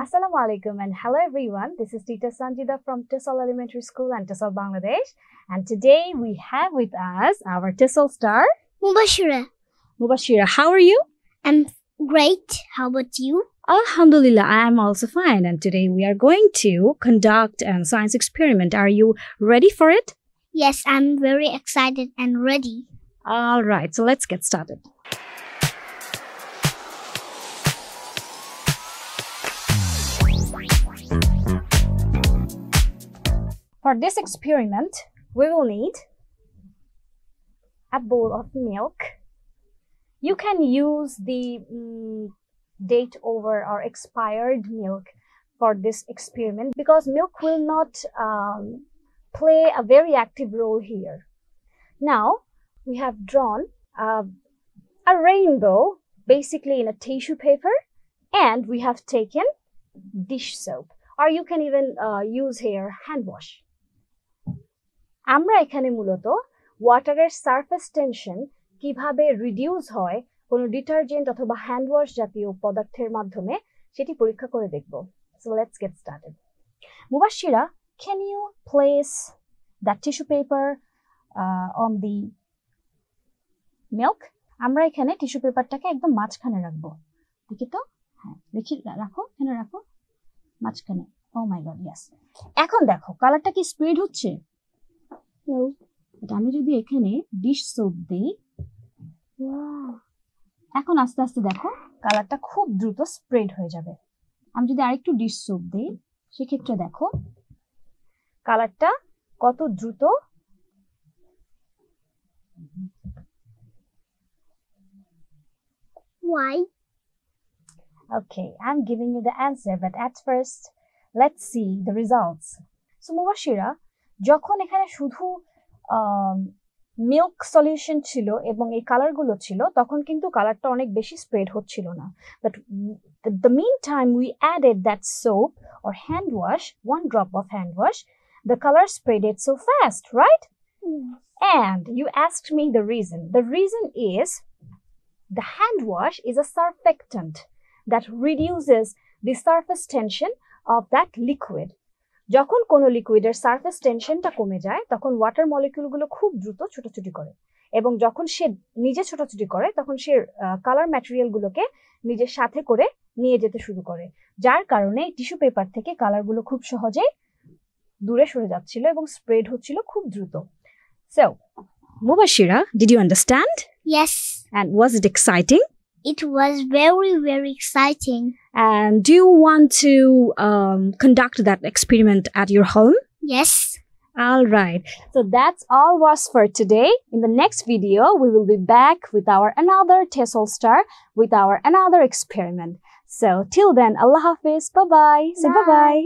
Assalamu alaikum and hello everyone. This is Teacher Sanjida from Tissal Elementary School and Tissal, Bangladesh. And today we have with us our Tissal star, Mubashira. Mubashira. How are you? I'm great. How about you? Alhamdulillah, I am also fine. And today we are going to conduct a science experiment. Are you ready for it? Yes, I'm very excited and ready. All right, so let's get started. For this experiment, we will need a bowl of milk. You can use the date over or expired milk for this experiment because milk will not play a very active role here. Now, we have drawn a rainbow basically in a tissue paper, and we have taken dish soap, or you can even use here hand wash. আমরা এখানে মূলত ওয়াটারের surface tension কিভাবে reduce হয় কোনো detergent অথবা hand wash জাতীয় পদার্থের মাধ্যমে সেটি পরীক্ষা করে দেখব। So let's get started. Mubashira, can you place that tissue paper on the milk? আমরা এখানে টিস্যু পেপারটাকে একদম মাঝখানে রাখবো। দেখি তো? হ্যাঁ, দেখি রাখো, এখানে রাখো মাঝখানে। Oh my god, yes. এখন দেখো কালারটা কি স্প্রেড হচ্ছে? আমি যদি এখানে ডিশ সোপ দিই, এখন আস্তে আস্তে দেখো কালারটা খুব দ্রুত স্প্রেড হয়ে যাবে। আমি যদি আরেকটু ডিশ সোপ দিই, সেক্ষেত্রে দেখো কালারটা কত দ্রুত Why? Okay, I'm giving you the answer, but at first, let's see the results. So, Mubashira, যখন এখানে শুধু মিল্ক সলিউশন ছিল এবং এই কালারগুলো ছিল, তখন কিন্তু কালারটা অনেক বেশি স্প্রেড হচ্ছিল না। But the meantime we added that soap or hand wash, one drop of hand wash, the color spreaded so fast, right? And you asked me the reason. The reason is the hand wash is a surfactant that reduces the surface tension of that liquid. যখন কোনো লিকুইডের surface টেনশনটা কমে যায়, তখন water মলিকিউলগুলো খুব দ্রুত ছোটাছুটি করে, এবং যখন সে নিজে ছোটাছুটি করে তখন সে কালার ম্যাটেরিয়ালগুলোকে নিজের সাথে করে নিয়ে যেতে শুরু করে, যার কারণে টিস্যু পেপার থেকে কালারগুলো খুব সহজেই দূরে সরে যাচ্ছিল এবং স্প্রেড হচ্ছিল খুব দ্রুত। So, Mubashira, did you understand? Yes. And was it exciting? It was very, very exciting. And do you want to conduct that experiment at your home? Yes. All right. So that's all was for today. In the next video, we will be back with our another Tessel star with our another experiment. So till then, Allah Hafiz. Bye-bye. Say bye-bye.